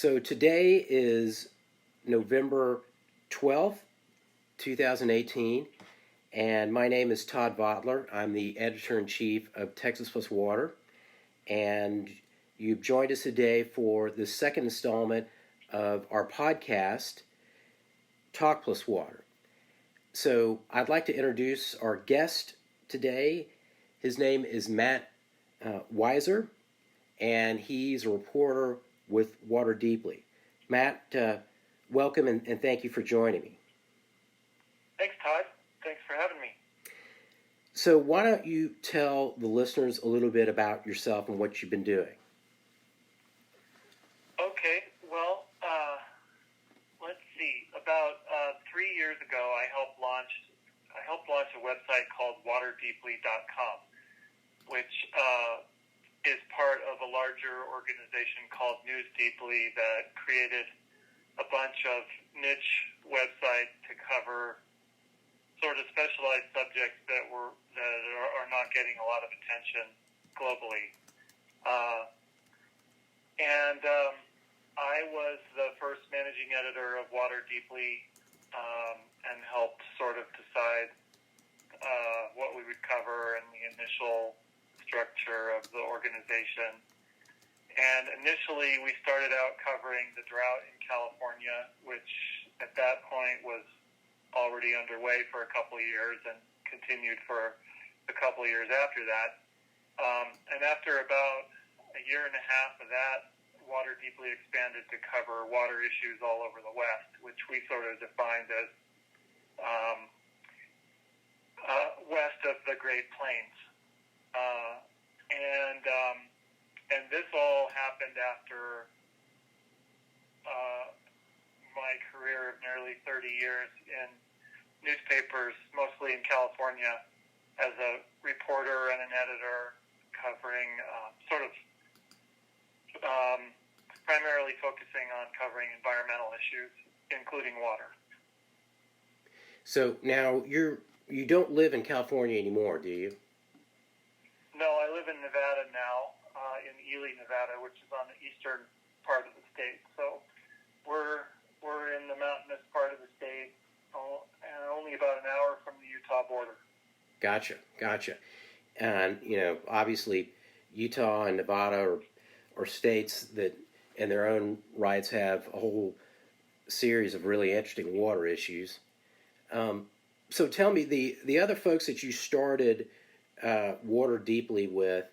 So today is November 12th, 2018, and my name is Todd Votteler. I'm the Editor-in-Chief of Texas+Water, and you've joined us today for the second installment of our podcast, Talk+Water. So I'd like to introduce our guest today. His name is Matt Weiser, and he's a reporter with Water Deeply. Matt, welcome and thank you for joining me. Thanks, Todd. Thanks for having me. So why don't you tell the listeners a little bit about yourself and what you've been doing? Okay, well, let's see. About 3 years ago, I helped launch a website called waterdeeply.com, which is part of a larger organization called News Deeply that created a bunch of niche websites to cover sort of specialized subjects that are not getting a lot of attention globally. And I was the first managing editor of Water Deeply and helped sort of decide what we would cover and the initial structure of the organization. And initially we started out covering the drought in California, which at that point was already underway for a couple of years and continued for a couple of years after that. And after about a year and a half of that, Water Deeply expanded to cover water issues all over the West, which we sort of defined as west of the Great Plains. And this all happened after my career of nearly 30 years in newspapers, mostly in California, as a reporter and an editor covering primarily focusing on covering environmental issues, including water. So now you don't live in California anymore, do you? No, I live in Nevada now, in Ely, Nevada, which is on the eastern part of the state. So we're in the mountainous part of the state, and only about an hour from the Utah border. Gotcha. And, obviously Utah and Nevada are states that in their own rights have a whole series of really interesting water issues. So tell me, the other folks that you started Water Deeply with,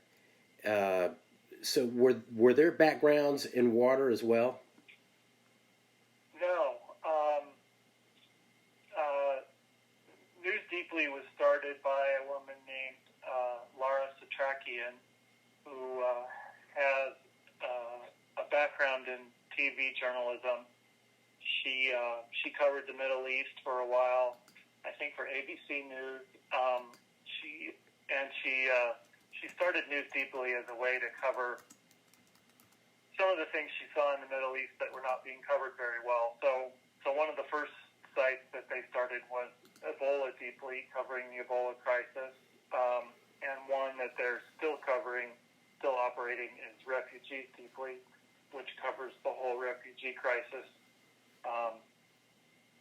so were their backgrounds in water as well? No. News Deeply was started by a woman named Laura Satrakian, who has a background in TV journalism. She covered the Middle East for a while, I think for ABC News. She started News Deeply as a way to cover some of the things she saw in the Middle East that were not being covered very well. So one of the first sites that they started was Ebola Deeply, covering the Ebola crisis, and one that they're still operating is Refugees Deeply, which covers the whole refugee crisis,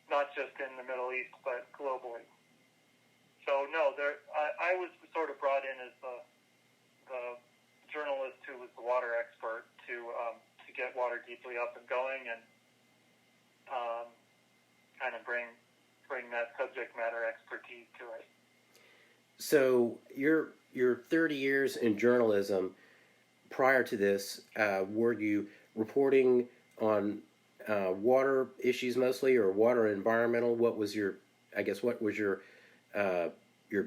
not just in the Middle East, but globally. So no, I was sort of brought in as the journalist who was the water expert to get Water Deeply up and going and kind of bring that subject matter expertise to it. So your 30 years in journalism. Prior to this, were you reporting on water issues mostly, or water and environmental? What was your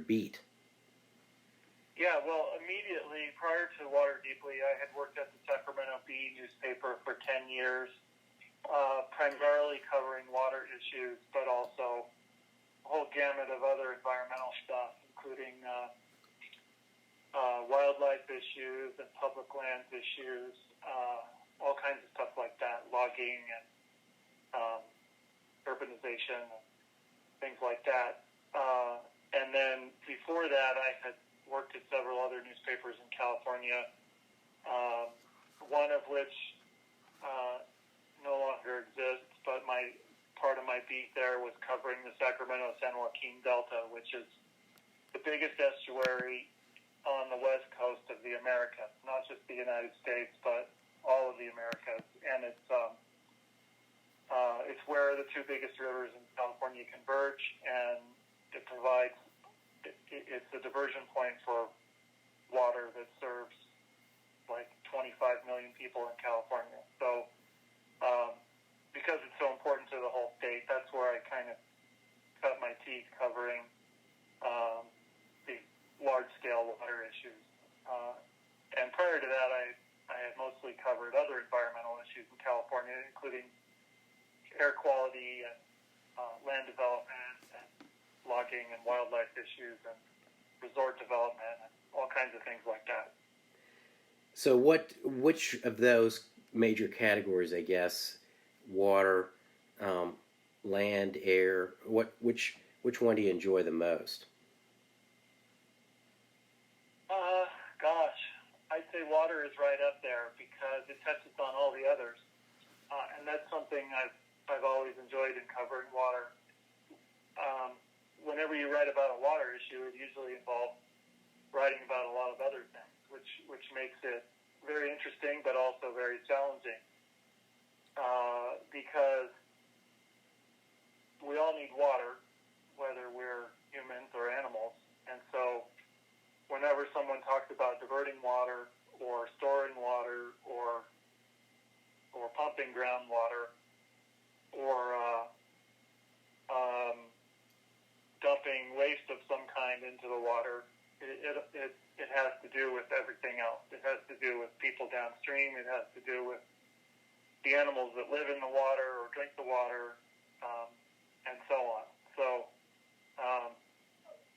beat? Yeah, well, immediately prior to Water Deeply, I had worked at the Sacramento Bee newspaper for 10 years, primarily covering water issues, but also a whole gamut of other environmental stuff, including wildlife issues and public lands issues, all kinds of stuff like that, logging and urbanization, things like that. And then before that, I had worked at several other newspapers in California, one of which was covering the Sacramento-San Joaquin Delta, which is the biggest estuary on the west coast of the Americas, not just the United States, but all of the Americas. And it's where the two biggest rivers in California converge, and it provides, it's a diversion point for water that serves like 25 million people in California. So because it's so important to the whole state, that's where I kind of cut my teeth covering the large-scale water issues. And prior to that, I had mostly covered other environmental issues in California, including air quality and land development and logging and wildlife issues and resort development and all kinds of things like that. So which of those major categories, I guess, water, land, air, which one do you enjoy the most? Gosh, I'd say water is right up there because it touches on all the others. And that's something I've always enjoyed in covering water. Whenever you write about a water issue, it usually involves writing about a lot of other things, which makes it very interesting, but also very challenging. Because we all need water, whether we're humans or animals. And so whenever someone talks about diverting water or storing water or pumping groundwater or dumping waste of some kind into the water, it has to do with everything else. It has to do with people downstream. It has to do with the animals that live in the water or drink the water, and so on. So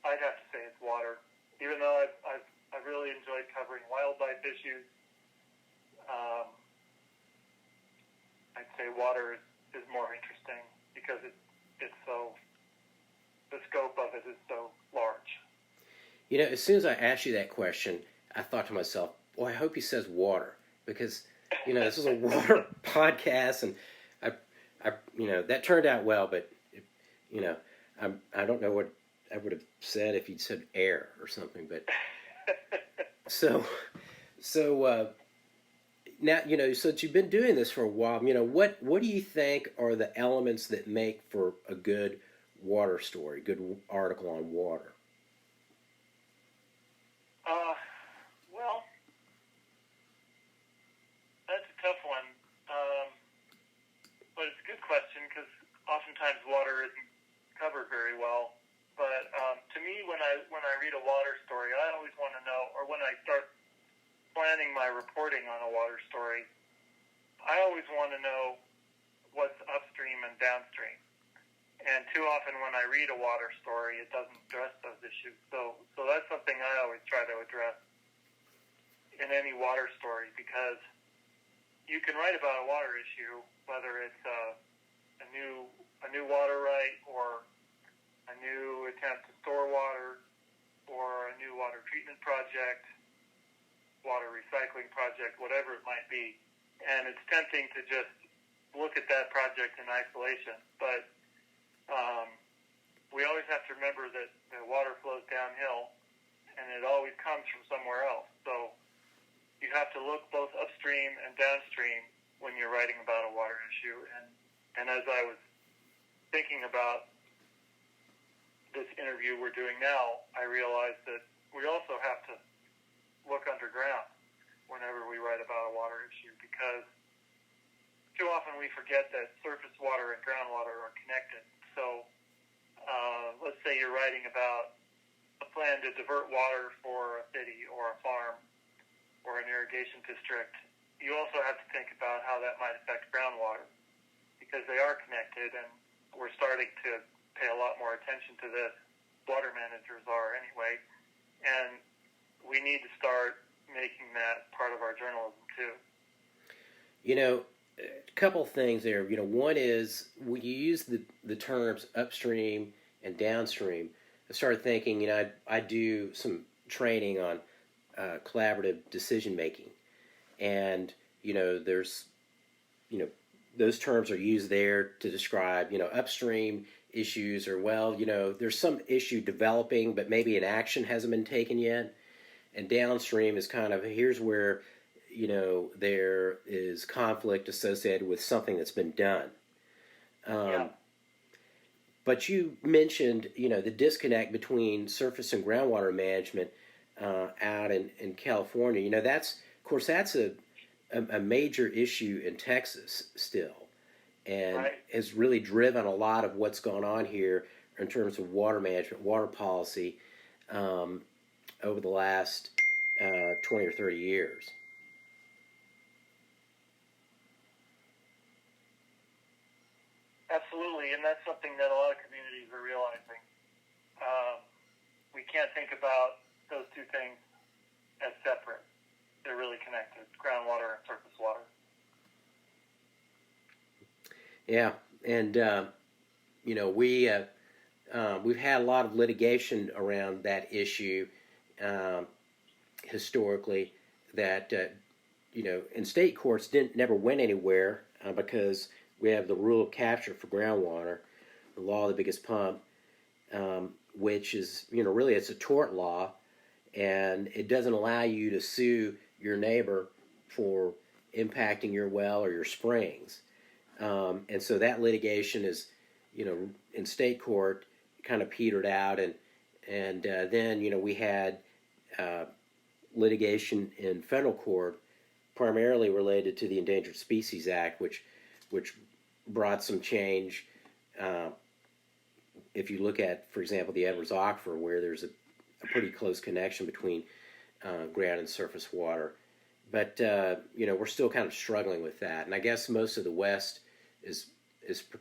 I'd have to say it's water. Even though I've really enjoyed covering wildlife issues, I'd say water is more interesting because it's so, the scope of it is so large. You know, as soon as I asked you that question, I thought to myself, well, I hope he says water, because, you know, this is a water podcast, and I that turned out well, but, I don't know what I would have said if he'd said air or something, but so now, since you've been doing this for a while, what do you think are the elements that make for a good water story, good article on water? Well, that's a tough one, but it's a good question because oftentimes water isn't covered very well. But to me, when I read a water story, I always want to know, or when I start planning my reporting on a water story, I always want to know what's upstream and downstream. And too often when I read a water story, it doesn't address those issues. So that's something I always try to address in any water story, because you can write about a water issue, whether it's a new water right or a new attempt to store water or a new water treatment project, water recycling project, whatever it might be. And it's tempting to just look at that project in isolation. But we always have to remember that the water flows downhill, and it always comes from somewhere else. So you have to look both upstream and downstream when you're writing about a water issue. And as I was thinking about this interview we're doing now, I realized that we also have to look underground whenever we write about a water issue, because too often we forget that surface water and groundwater are connected. So let's say you're writing about a plan to divert water for a city or a farm or an irrigation district. You also have to think about how that might affect groundwater, because they are connected, and we're starting to pay a lot more attention to this. Water managers are anyway, and we need to start making that part of our journalism too. A couple things there. One is when you use the terms upstream and downstream, I started thinking, I do some training on collaborative decision making, and there's those terms are used there to describe, upstream issues, or well, there's some issue developing, but maybe an action hasn't been taken yet. And downstream is kind of here's where there is conflict associated with something that's been done. Yeah. But you mentioned the disconnect between surface and groundwater management out in California. That's a major issue in Texas still, and Right. has really driven a lot of what's gone on here in terms of water management, water policy, over the last 20 or 30 years. Absolutely, and that's something that a lot of communities are realizing. We can't think about those two things as separate. They're really connected, groundwater and surface water. Yeah, and we've had a lot of litigation around that issue historically. That in state courts never went anywhere because we have the rule of capture for groundwater, the law of the biggest pump, which is really it's a tort law, and it doesn't allow you to sue your neighbor for impacting your well or your springs. And so that litigation is, in state court, kind of petered out, and then we had litigation in federal court, primarily related to the Endangered Species Act, which brought some change. If you look at, for example, the Edwards Aquifer, where there's a pretty close connection between ground and surface water. But we're still kind of struggling with that, and I guess most of the West is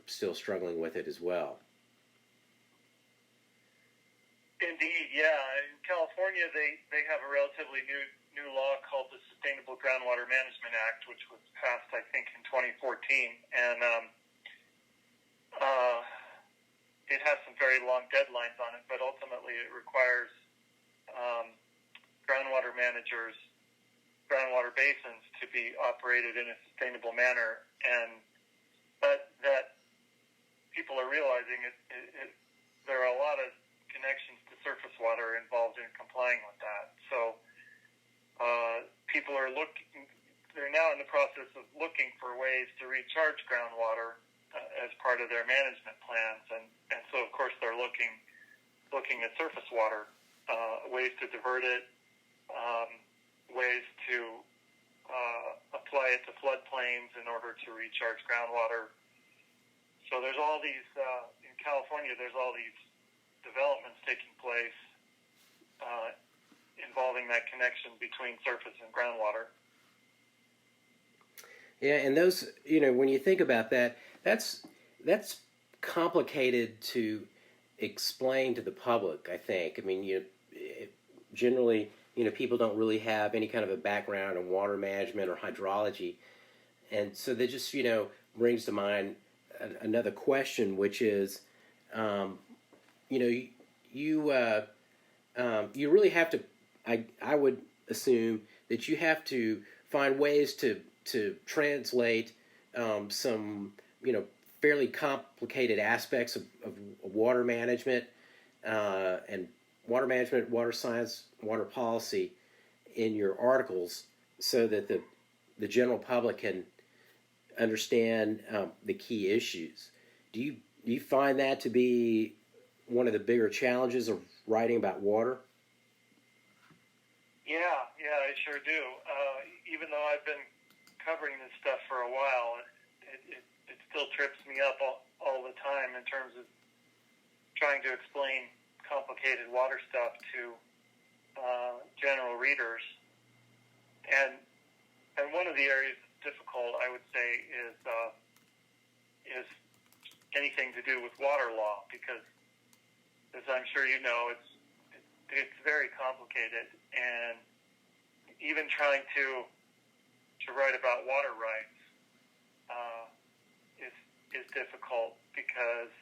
still struggling with it as well. Indeed, yeah. In California, they have a relatively new law called the Sustainable Groundwater Management Act, which was passed, I think, in 2014, and it has some very long deadlines on it. But ultimately, it requires groundwater managers, groundwater basins to be operated in a sustainable manner, but that people are realizing there are a lot of connections to surface water involved in complying with that. So people are they're now in the process of looking for ways to recharge groundwater as part of their management plans, and so of course they're looking at surface water, ways to divert it, ways to apply it to floodplains in order to recharge groundwater. So there's all these, in California, there's all these developments taking place involving that connection between surface and groundwater. Yeah, and those, when you think about that, that's complicated to explain to the public, I think. I mean, generally, people don't really have any kind of a background in water management or hydrology. And so that just, brings to mind another question, which is, you really have to, I would assume that you have to find ways to translate some, fairly complicated aspects of water management and water management, water science, water policy in your articles, so that the general public can understand the key issues. Do you find that to be one of the bigger challenges of writing about water? Yeah, I sure do. Even though I've been covering this stuff for a while, it still trips me up all the time in terms of trying to explain complicated water stuff to general readers. And one of the areas that's difficult, I would say, is anything to do with water law, because, as I'm sure you know, it's very complicated, and even trying to write about water rights is difficult, because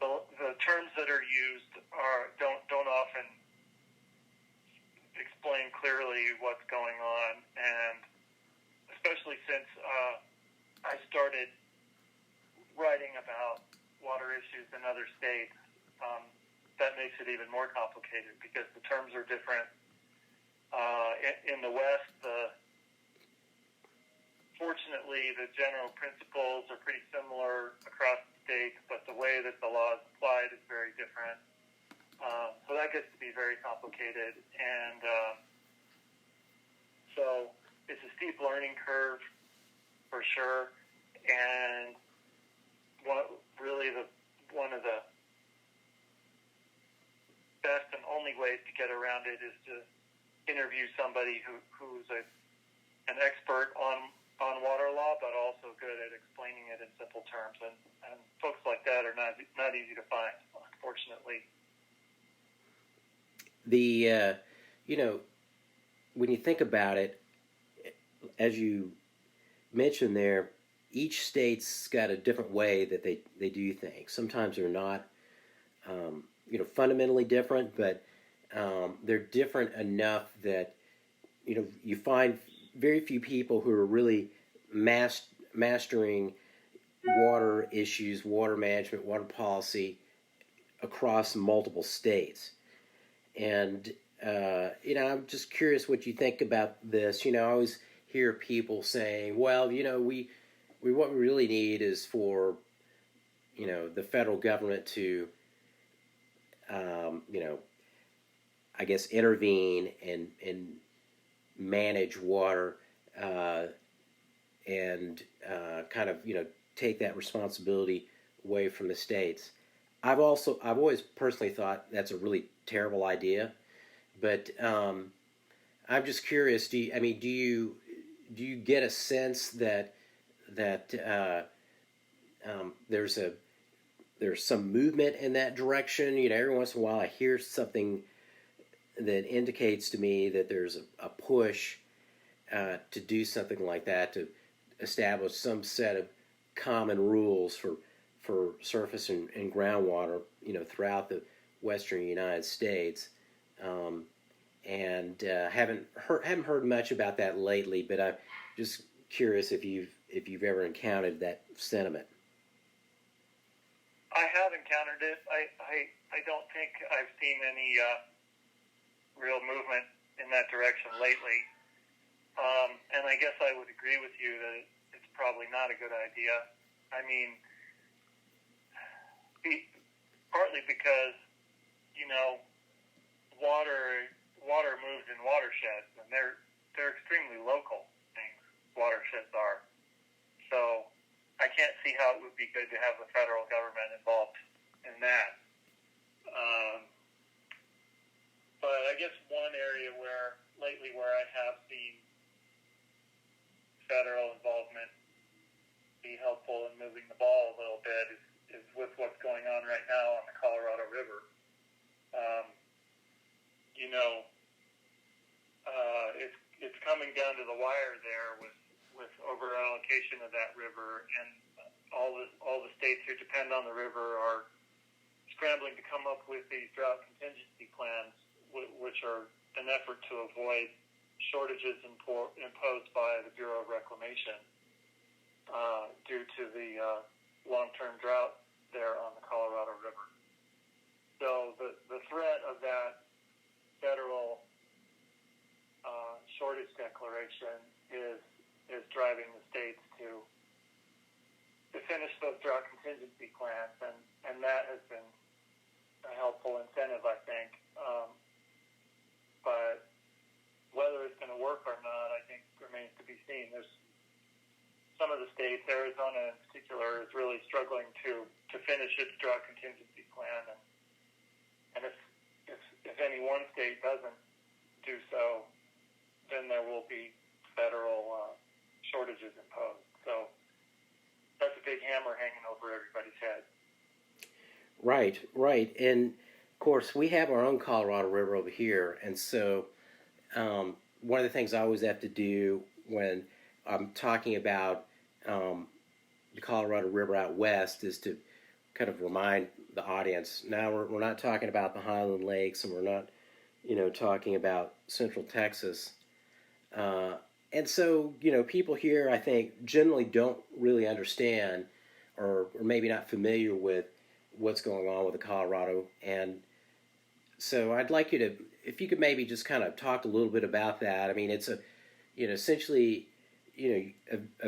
the terms that are used don't often explain clearly what's going on, and especially since I started writing about water issues in other states, that makes it even more complicated because the terms are different. In the West, fortunately, the general principles are pretty similar across the states, but the way that the law is applied is very different. So that gets to be very complicated, and so it's a steep learning curve for sure. And one of the best and only ways to get around it is to interview somebody who's an expert on water law, but also good at explaining it in simple terms. And folks like that are not easy to find, unfortunately. When you think about it, as you mentioned there, each state's got a different way that they do things. Sometimes they're not, fundamentally different, but they're different enough that, you find very few people who are really mastering water issues, water management, water policy across multiple states. And, I'm just curious what you think about this. I always hear people saying, well, what we really need is for, the federal government to, I guess, intervene and manage water and kind of, take that responsibility away from the states. I've always personally thought that's a really terrible idea, but I'm just curious. Do you get a sense that there's some movement in that direction? Every once in a while I hear something that indicates to me that there's a push to do something like that, to establish some set of common rules for surface and groundwater, throughout the western United States. And haven't heard much about that lately, but I'm just curious if you've ever encountered that sentiment. I have encountered it. I don't think I've seen any real movement in that direction lately. And I guess I would agree with you that it's probably not a good idea. I mean, partly because, water moves in watersheds, and they're extremely local things. Watersheds are. So I can't see how it would be good to have the federal government involved in that. But I guess one area where I have seen federal involvement be helpful in moving the ball a little bit is with what's going on right now on the Colorado River. It's coming down to the wire there with over allocation of that river, and all the states who depend on the river are scrambling to come up with these drought contingency plans, which are an effort to avoid shortages imposed by the Bureau of Reclamation due to the long-term drought there on the Colorado River. So the threat of that federal shortage declaration is driving the states to finish those drought contingency plans, and that has been a helpful incentive, I think. But whether it's going to work or not, I think remains to be seen. There's some of the states, Arizona in particular, is really struggling to finish its drought contingency plan, and if any one state doesn't do so, then there will be federal shortages imposed. So that's a big hammer hanging over everybody's head. Right. And, of course, we have our own Colorado River over here, and so one of the things I always have to do when I'm talking about the Colorado River out west is to kind of remind the audience, now we're not talking about the Highland Lakes, and we're not, talking about Central Texas. And so, people here, I think, generally don't really understand or maybe not familiar with what's going on with the Colorado. And so I'd like you to, if you could maybe just kind of talk a little bit about that. I mean, it's essentially, a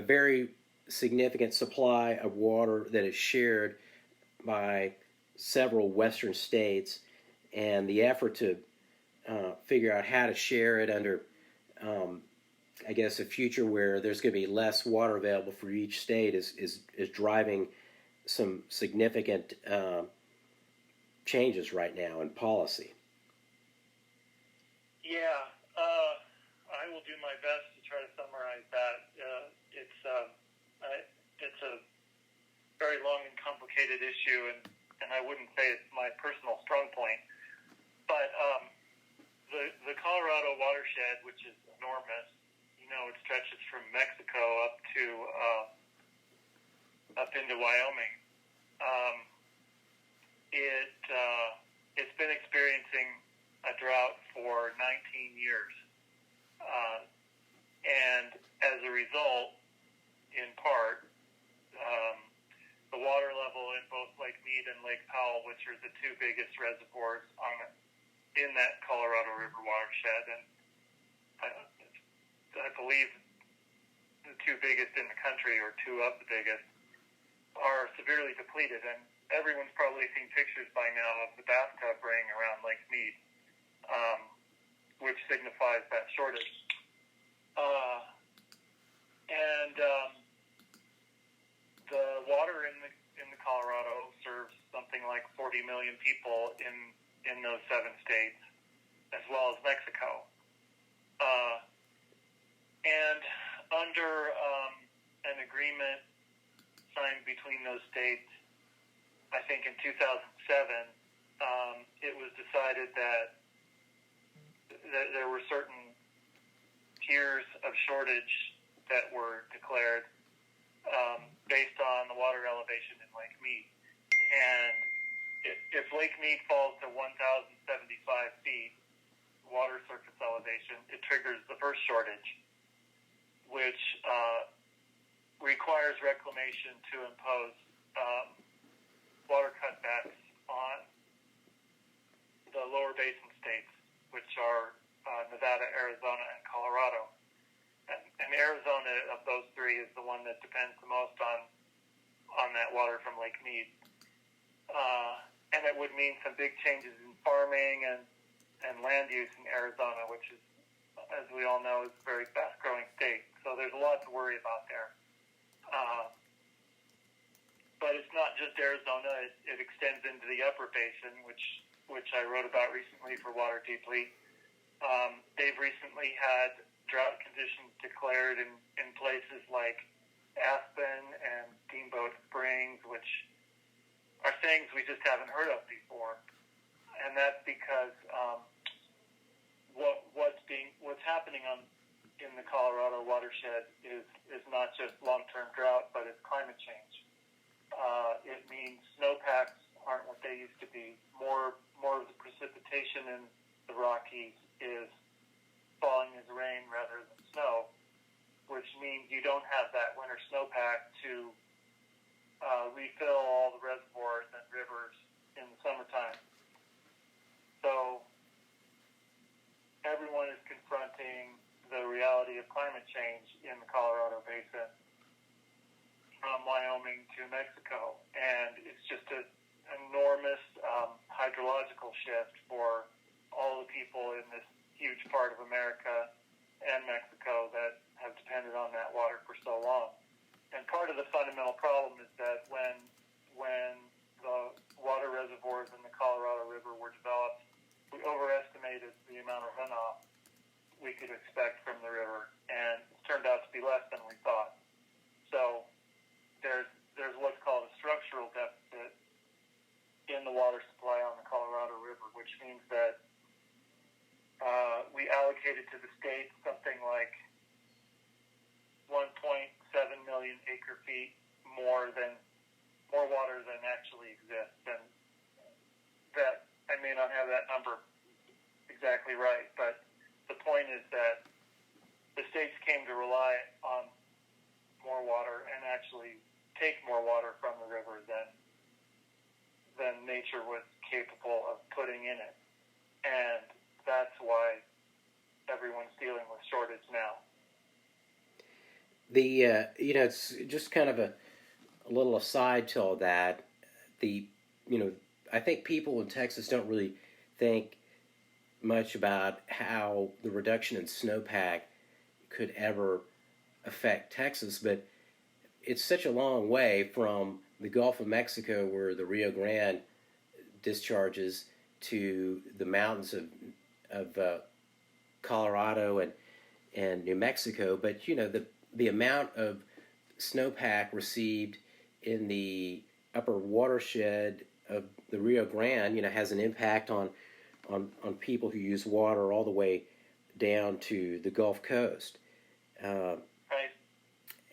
very significant supply of water that is shared by several western states, and the effort to figure out how to share it under, I guess, a future where there's going to be less water available for each state is driving some significant changes right now in policy. Yeah, I will do my best to try to summarize that. It's a very long and complicated issue, and I wouldn't say it's my personal strong point. But the Colorado watershed, which is enormous, it stretches from Mexico up into Wyoming. It's been experiencing a drought for 19 years. And as a result, in part, the water level in both Lake Mead and Lake Powell, which are the two biggest reservoirs in that Colorado River watershed, and I believe the two biggest in the country, or two of the biggest, are severely depleted. And everyone's probably seen pictures by now of the bathtub ring around Lake Mead, which signifies that shortage. The water in the Colorado serves something like 40 million people in those 7 states, as well as Mexico. And under an agreement signed between those states, I think in 2007, it was decided that there were certain tiers of shortage that were declared based on the water elevation in Lake Mead. And if Lake Mead falls to 1,075 feet water surface elevation, it triggers the first shortage, which requires reclamation to impose water cutbacks on the lower basin states, which are Nevada, Arizona, and Colorado. And Arizona, of those 3, is the one that depends the most on that water from Lake Mead. And it would mean some big changes in farming and land use in Arizona, which is, as we all know, is a very fast-growing state. So there's a lot to worry about there. But it's not just Arizona. It extends into the upper basin, which I wrote about recently for Water Deeply. They've recently had drought conditions declared in places like Aspen and Steamboat Springs, which are things we just haven't heard of before. And that's because what's happening in the Colorado watershed is not just long-term drought, but it's climate change. It means snowpacks aren't what they used to be. More of the precipitation in the Rockies is falling as rain rather than snow, which means you don't have that winter snowpack to refill all the reservoirs and rivers in the summertime. So everyone is confronting the reality of climate change in the Colorado Basin from Wyoming to Mexico. And it's just an enormous hydrological shift for all the people in this huge part of America and Mexico that have depended on that water for so long. And part of the fundamental problem is that when the water reservoirs in the Colorado River were developed, we overestimated the amount of runoff we could expect from the river, and it's turned out to be less than we thought. So there's what's called a structural deficit in the water supply on the Colorado River, which means that we allocated to the state something like 1.7 million acre feet more water than actually exists. And that, I may not have that number exactly right, but the point is that the states came to rely on more water and actually take more water from the river than than nature was capable of putting in it. And that's why everyone's dealing with shortage now. It's just kind of a little aside to all that. I think people in Texas don't really think much about how the reduction in snowpack could ever affect Texas, but it's such a long way from the Gulf of Mexico, where the Rio Grande discharges, to the mountains of Colorado and New Mexico. But the amount of snowpack received in the upper watershed of the Rio Grande, has an impact on people who use water all the way down to the Gulf Coast. Right.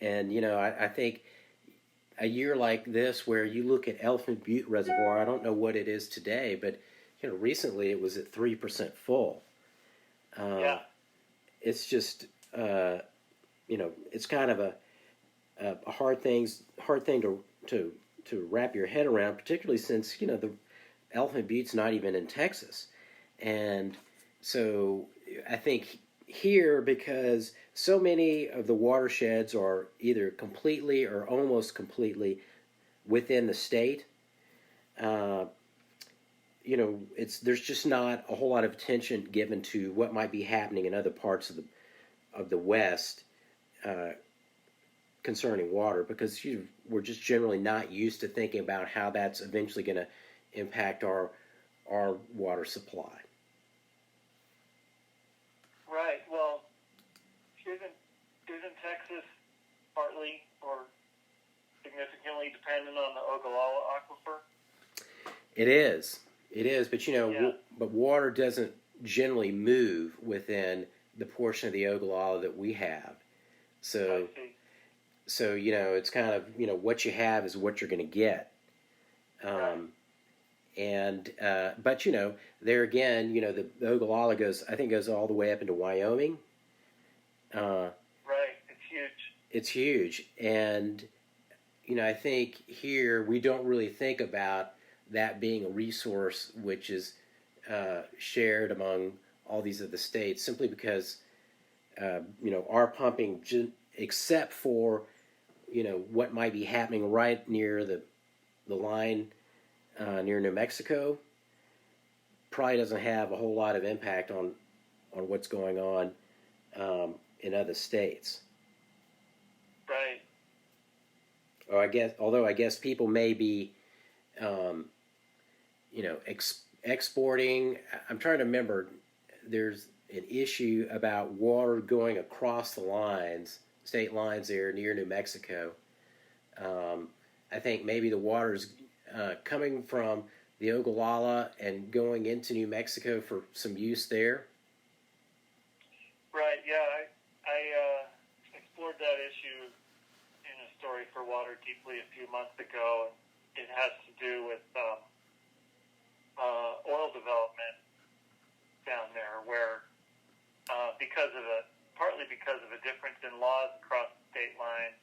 And, I think a year like this, where you look at Elephant Butte Reservoir, I don't know what it is today, but, recently it was at 3% full. Yeah. It's just, it's kind of a hard thing to wrap your head around, particularly since, the Elephant Butte's not even in Texas. And so I think here, because so many of the watersheds are either completely or almost completely within the state, there's just not a whole lot of attention given to what might be happening in other parts of the West concerning water, because we're just generally not used to thinking about how that's eventually going to impact our water supply. Right. Well, isn't Texas partly or significantly dependent on the Ogallala aquifer? It is, but but water doesn't generally move within the portion of the Ogallala that we have. So it's kind of, what you have is what you're going to get. Right. But there again, the Ogallala goes all the way up into Wyoming. Right, it's huge, and I think here we don't really think about that being a resource which is shared among all these other states, simply because our pumping, except for what might be happening right near the line near New Mexico, probably doesn't have a whole lot of impact on what's going on in other states. right. Although I guess people may be, exporting. I'm trying to remember. There's an issue about water going across the state lines there near New Mexico. I think maybe the water's coming from the Ogallala and going into New Mexico for some use there. Right, yeah. I explored that issue in a story for Water Deeply a few months ago. It has to do with oil development down there, where partly because of a difference in laws across the state line,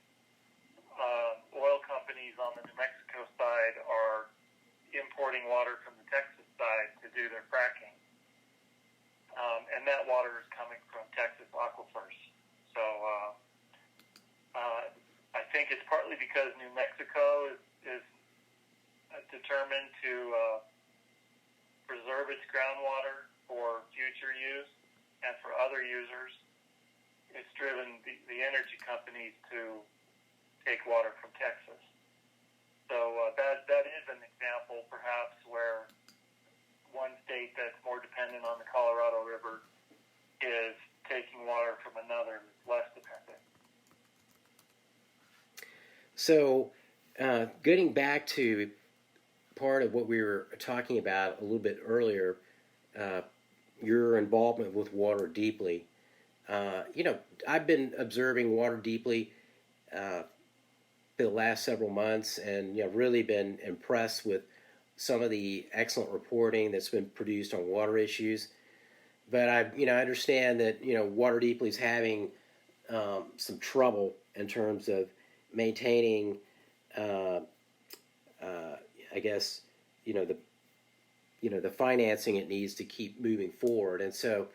oil companies on the New Mexico side are importing water from the Texas side to do their fracking. And that water is coming from Texas aquifers. So I think it's partly because New Mexico is determined to preserve its groundwater for future use and for other users. It's driven the energy companies to take water from Texas. So that is an example, perhaps, where one state that's more dependent on the Colorado River is taking water from another that's less dependent. So, getting back to part of what we were talking about a little bit earlier, your involvement with Water Deeply. I've been observing Water Deeply for the last several months, and really been impressed with some of the excellent reporting that's been produced on water issues. But I understand that Water Deeply is having some trouble in terms of maintaining, the the financing it needs to keep moving forward. And so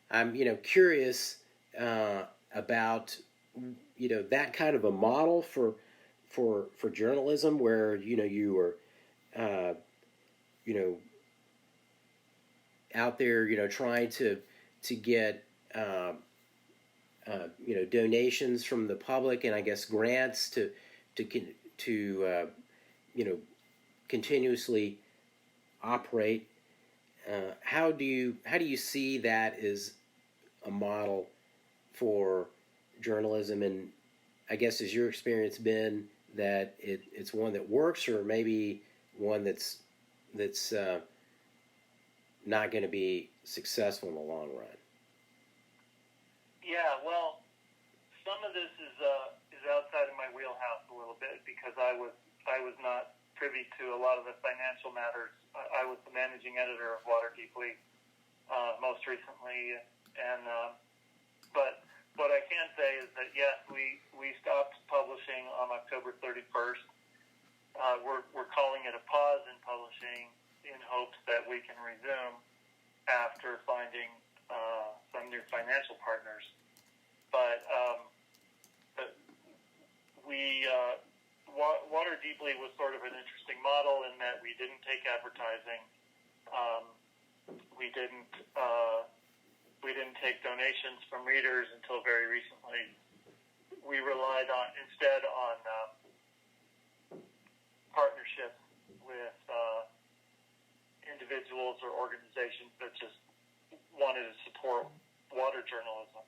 I'm curious about that kind of a model for journalism where you were you know out there trying to get donations from the public, and I guess grants to continuously operate. How do you see that as a model for journalism? And I guess has your experience been that it's one that works, or maybe one that's not going to be successful in the long run? Yeah, well, some of this is outside of my wheelhouse a little bit because I was not privy to a lot of the financial matters. I was the managing editor of Water Deeply most recently, and but what I can say is that yes, we stopped publishing on October 31st. We're calling it a pause in publishing in hopes that we can resume after finding some new financial partners. But Water Deeply was sort of an interesting model in that we didn't take advertising. We didn't take donations from readers until very recently. We relied instead on partnerships with individuals or organizations that just wanted to support water journalism.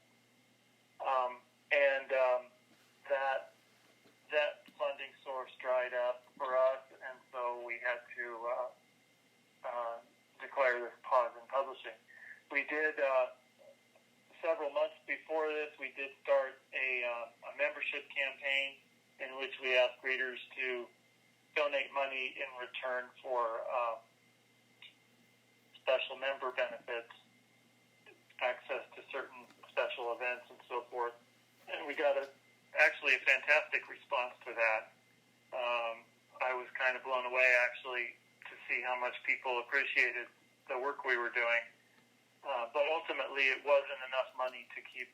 And that funding source dried up for us, and so we had to declare this pause in publishing. We did, several months before this, we did start a membership campaign in which we asked readers to donate money in return for special member benefits, access to certain special events, and so forth. And we got actually a fantastic response to that. I was kind of blown away, actually, to see how much people appreciated the work we were doing. But ultimately, it wasn't enough money to keep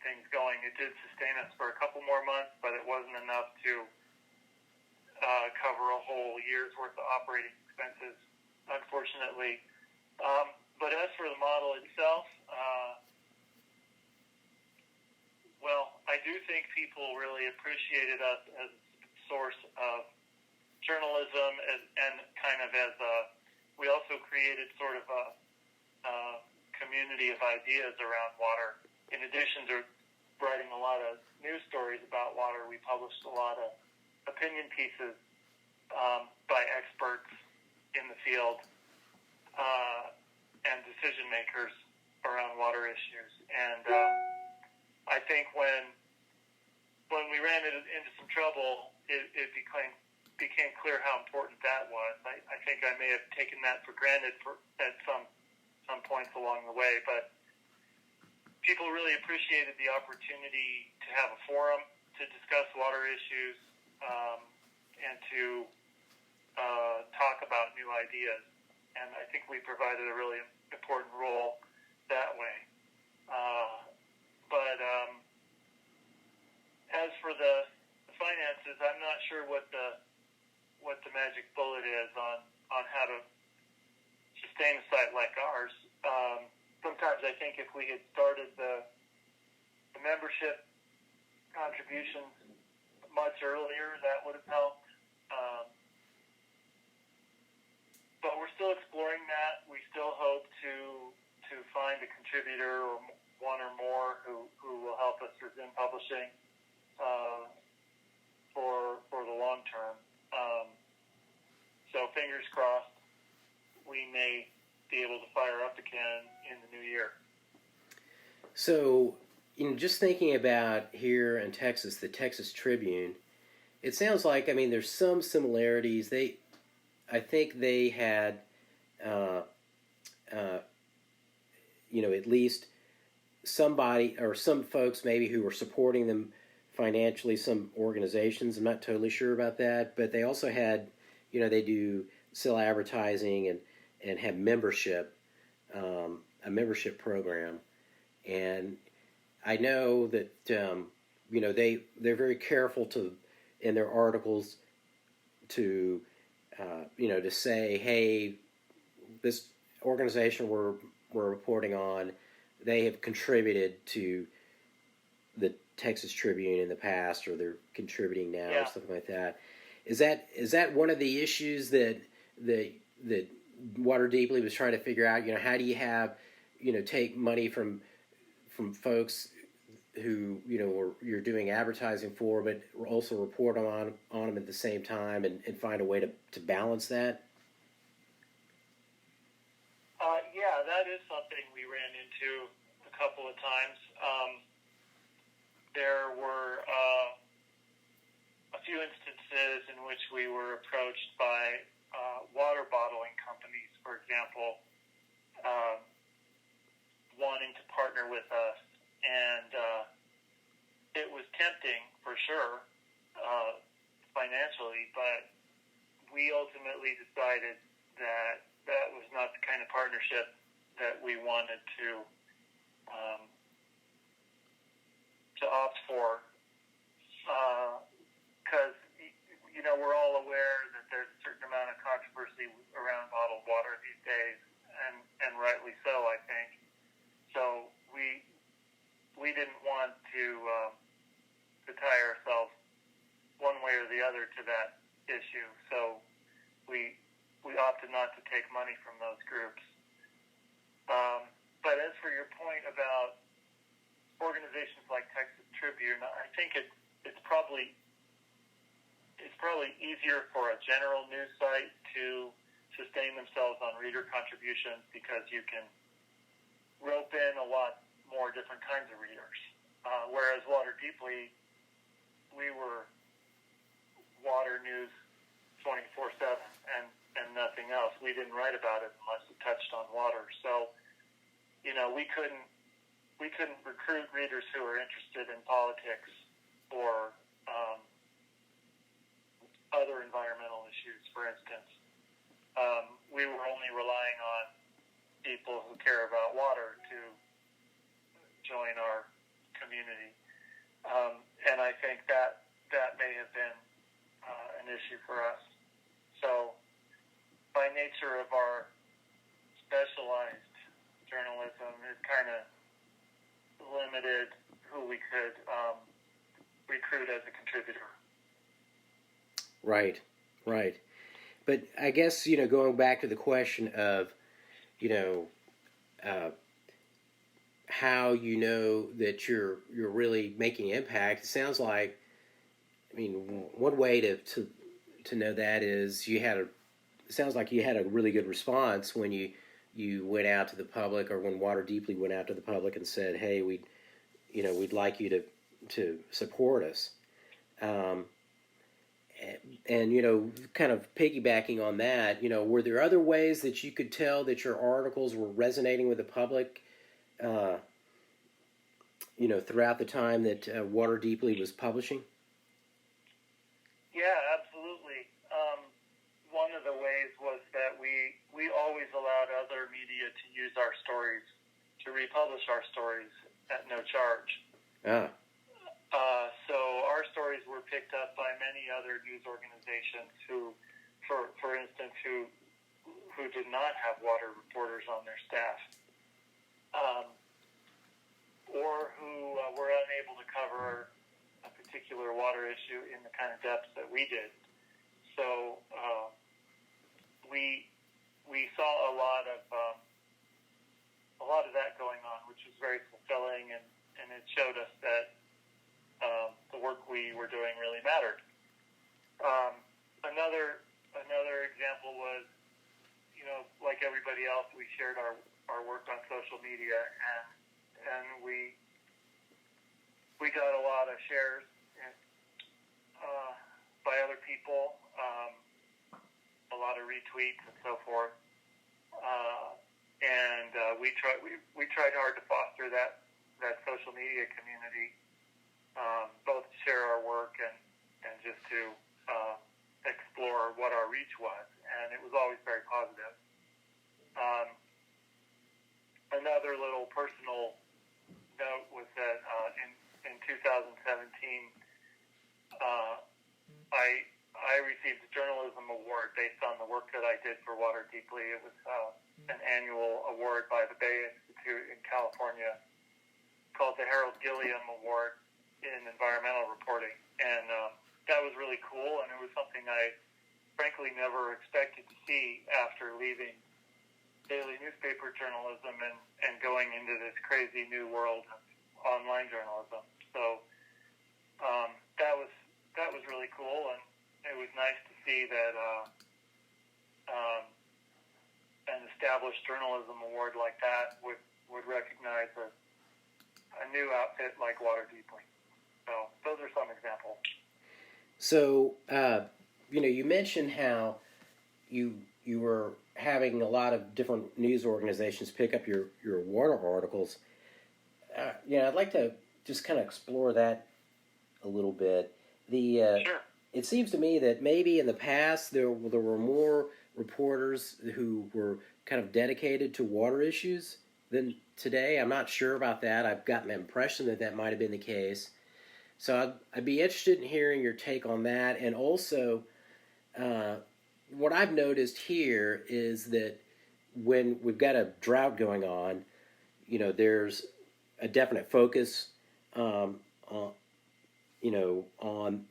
things going. It did sustain us for a couple more months, but it wasn't enough to cover a whole year's worth of operating expenses, unfortunately. But as for the model itself, well, I do think people really appreciated us as a source of journalism and kind of as we also created sort of a community of ideas around water. In addition to writing a lot of news stories about water, we published a lot of opinion pieces by experts in the field and decision makers around water issues. And I think when we ran into some trouble, it became clear how important that was. I think I may have taken that for granted at some points along the way, but people really appreciated the opportunity to have a forum to discuss water issues and to talk about new ideas. And I think we provided a really important role that way. But as for the finances, I'm not sure what the magic bullet is on how to sustain a site like ours. Sometimes I think if we had started the membership contributions much earlier, that would have helped. But we're still exploring that. We still hope to find a contributor or one or more who will help us resume publishing for the long term. So fingers crossed, we may be able to fire up again in the new year. So, just thinking about here in Texas, the Texas Tribune, it sounds like, there's some similarities. I think they had, at least somebody or some folks maybe who were supporting them financially, some organizations. I'm not totally sure about that, but they also had, they do sell advertising and have membership, a membership program. And I know that they're very careful in their articles to to say, hey, this organization we're reporting on, they have contributed to the Texas Tribune in the past, or they're contributing now, or something like that. Is that one of the issues that Water Deeply was trying to figure out? How do you have take money from folks who you're doing advertising for, but also report on them at the same time, and find a way to balance that? Yeah, that is something we ran into a couple of times. There were a few instances in which we were approached by water bottling companies, for example, wanting to partner with us, and it was tempting for sure financially, but we ultimately decided that was not the kind of partnership that we wanted to opt for, because we're all aware that there's a certain amount of controversy around bottled water these days, and rightly so, I think. So we didn't want to tie ourselves one way or the other to that issue. So we opted not to take money from those groups. But as for your point about organizations like Texas Tribune, I think it's probably easier for a general news site to sustain themselves on reader contributions, because you can rope in a lot more different kinds of readers. Whereas Water Deeply, we were water news 24/7 and nothing else. We didn't write about it unless it touched on water. So, we couldn't recruit readers who are interested in politics or other environmental issues, for instance. We were only relying on people who care about water to join our community. And I think that may have been an issue for us. So, by nature of our specialized journalism, it kind of limited who we could recruit as a contributor. Right. But I guess, going back to the question of, how that you're really making impact, it sounds like, one way to know that is it sounds like you had a really good response when you went out to the public, or when Water Deeply went out to the public and said, hey, we'd like you to support us. And kind of piggybacking on that, were there other ways that you could tell that your articles were resonating with the public, throughout the time that Water Deeply was publishing? Yeah, absolutely. One of the ways was that we always allowed other media to use our stories, to republish our stories at no charge. So our stories were picked up by many other news organizations who, for instance, who did not have water reporters on their staff, or who were unable to cover a particular water issue in the kind of depth that we did. So we saw a lot of that going on, which was very fulfilling, and it showed us that the work we were doing really mattered. Another example was, like everybody else, we shared our work on social media, and we got a lot of shares by other people, a lot of retweets and so forth, and we tried hard to foster that social media community, both to share our work and just to explore what our reach was. And and it was always very positive. Another little personal note was that in 2017, I received a journalism award based on the work that I did for Water Deeply. It was an annual award by the Bay Institute in California called the Harold Gilliam Award in environmental reporting, and that was really cool, and it was something I frankly never expected to see after leaving daily newspaper journalism and going into this crazy new world of online journalism. So that was really cool, and it was nice to see that an established journalism award like that would recognize a new outfit like Water Deeply. So those are some examples. So, you mentioned how you were having a lot of different news organizations pick up your water articles. I'd like to just kind of explore that a little bit. Sure. It seems to me that maybe in the past there were more reporters who were kind of dedicated to water issues than today. I'm not sure about that. I've gotten the impression that might have been the case. So I'd be interested in hearing your take on that. And also, what I've noticed here is that when we've got a drought going on, there's a definite focus on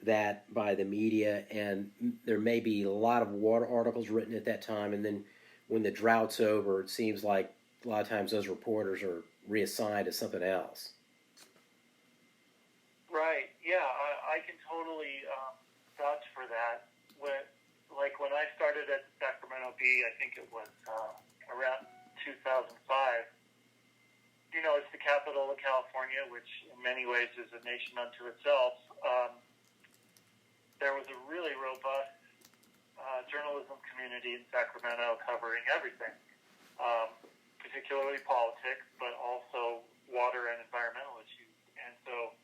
that by the media, and there may be a lot of water articles written at that time, and then when the drought's over, it seems like a lot of times those reporters are reassigned to something else. Right. Yeah, I can totally vouch for that. When I started at the Sacramento Bee, I think it was around 2005. It's the capital of California, which in many ways is a nation unto itself. There was a really robust journalism community in Sacramento covering everything, particularly politics, but also water and environmental issues. And so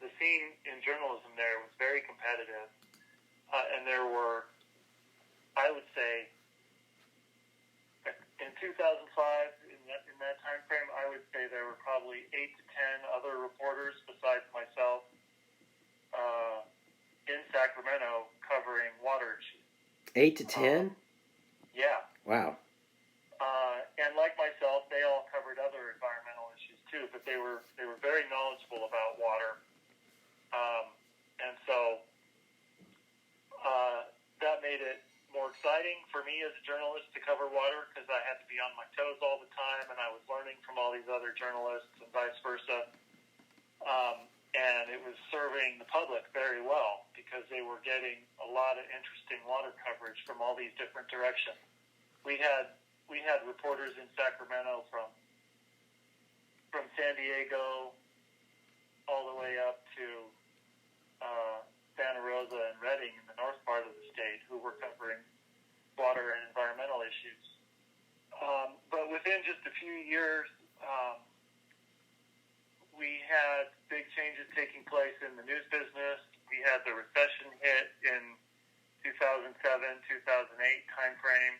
the scene in journalism there was very competitive, and there were, I would say, in 2005, in that time frame, I would say there were probably 8 to 10 other reporters besides myself in Sacramento covering water issues. 8 to 10? Yeah. Wow. And like myself, they all covered other environmental issues too, but they were very knowledgeable about water, and so that made it more exciting for me as a journalist to cover water because I had to be on my toes all the time, and I was learning from all these other journalists and vice versa. And it was serving the public very well because they were getting a lot of interesting water coverage from all these different directions. We had reporters in Sacramento from San Diego all the way up to Santa Rosa and Redding in the north part of the state who were covering water and environmental issues. But within just a few years, we had big changes taking place in the news business. We had the recession hit in 2007, 2008 timeframe,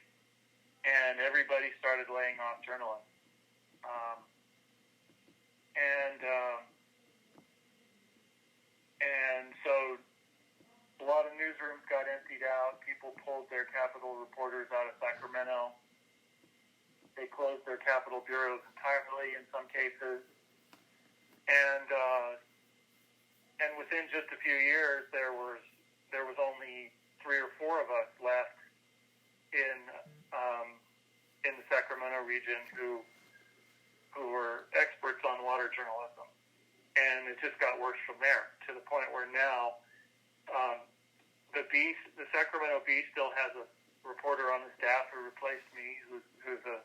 and everybody started laying off journalists. And so a lot of newsrooms got emptied out. People pulled their capital reporters out of Sacramento. They closed their capital bureaus entirely in some cases. And within just a few years, there was only 3 or 4 of us left in the Sacramento region who were experts on water journalism, and it just got worse from there to the point where now the Sacramento Bee still has a reporter on the staff who replaced me, who's an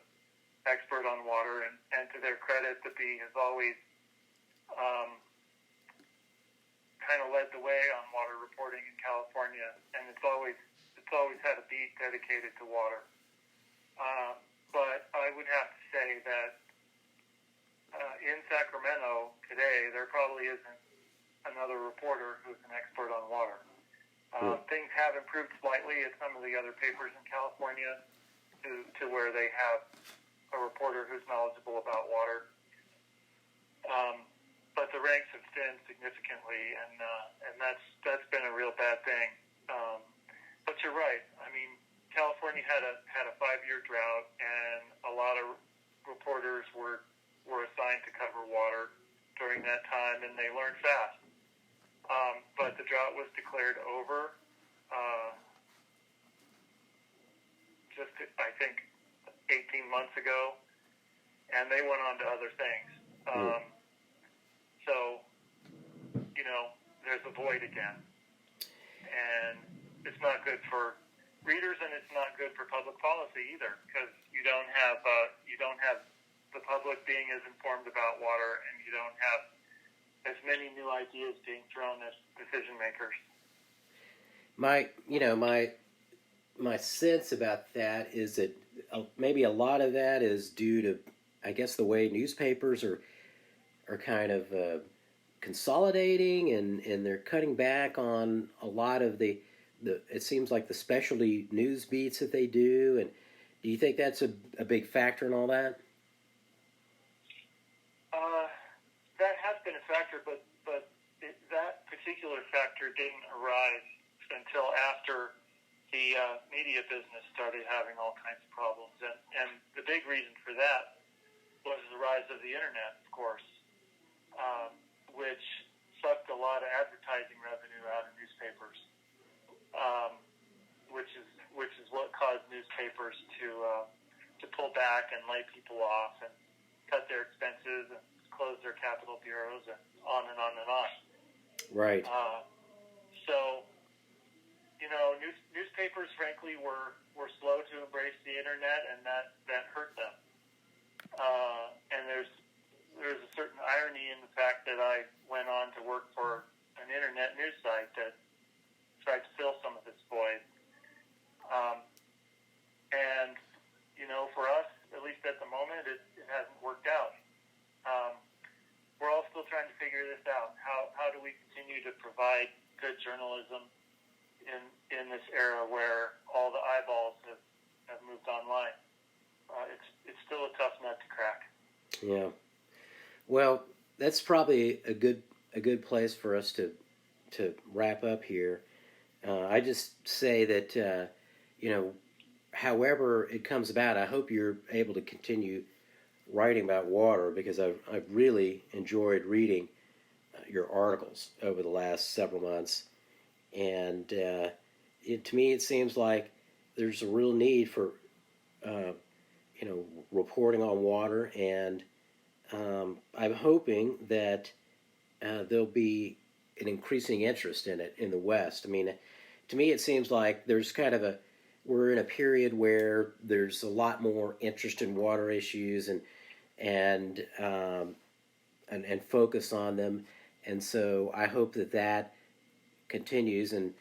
expert on water, and to their credit, the Bee has always kind of led the way on water reporting in California, and it's always had a beat dedicated to water. But I would have to say that in Sacramento today, there probably isn't another reporter who's an expert on water. Things have improved slightly at some of the other papers in California to where they have a reporter who's knowledgeable about water. But the ranks have thinned significantly, and that's been a real bad thing. But you're right. I mean, California had a 5-year drought, and a lot of reporters were assigned to cover water during that time, and they learned fast. But the drought was declared over just, I think, 18 months ago, and they went on to other things. So, there's a void again. And it's not good for readers, and it's not good for public policy either, because you don't have the public being as informed about water, and you don't have as many new ideas being thrown at decision makers. My sense about that is that maybe a lot of that is due to, I guess, the way newspapers are kind of consolidating, and they're cutting back on a lot of the it seems like the specialty news beats that they do. And do you think that's a big factor in all that? That has been a factor, but that particular factor didn't arise until after the media business started having all kinds of problems. And the big reason for that was the rise of the internet, of course, which sucked a lot of advertising revenue out of newspapers, which is what caused newspapers to pull back and lay people off and cut their expenses and close their capital bureaus and on and on and on. Right. So, newspapers, frankly, were slow to embrace the internet, and that hurt them. And there's a certain irony in the fact that I went on to work for an internet news site that tried to fill some of this void. And, for us, at least at the moment, it hasn't worked out. We're all still trying to figure this out. How do we continue to provide good journalism in this era where all the eyeballs have moved online? It's still a tough nut to crack. Yeah. Well, that's probably a good place for us to wrap up here. I just say that however it comes about, I hope you're able to continue writing about water, because I've really enjoyed reading your articles over the last several months, and to me it seems like there's a real need for reporting on water, and I'm hoping that there'll be an increasing interest in it in the West. I mean, to me it seems like there's kind of we're in a period where there's a lot more interest in water issues and focus on them, and so I hope that continues, and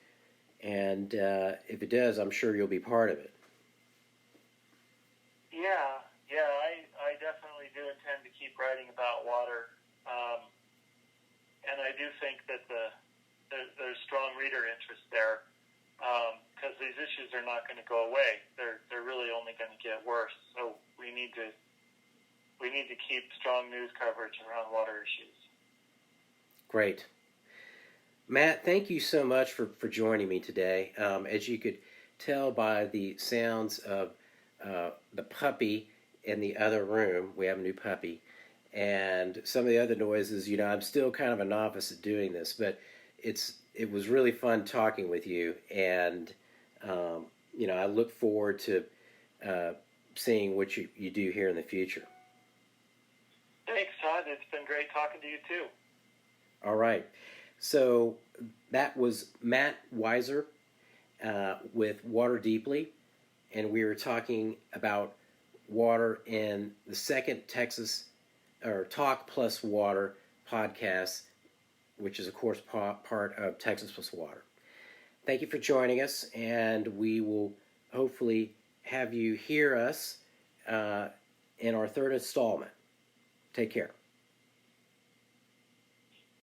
if it does, I'm sure you'll be part of it. Yeah, I definitely do intend to keep writing about water, and I do think that there's strong reader interest there, because these issues are not going to go away. They're really only going to get worse. So we need to keep strong news coverage around water issues. Great. Matt, thank you so much for joining me today. As you could tell by the sounds of the puppy in the other room, we have a new puppy, and some of the other noises, I'm still kind of a novice at doing this, but it was really fun talking with you, and I look forward to seeing what you do here in the future. Thanks, Todd. It's been great talking to you, too. All right. So that was Matt Weiser with Water Deeply, and we were talking about water in the second Talk+Water podcast, which is, of course, part of Texas+Water. Thank you for joining us, and we will hopefully have you hear us in our third installment. Take care.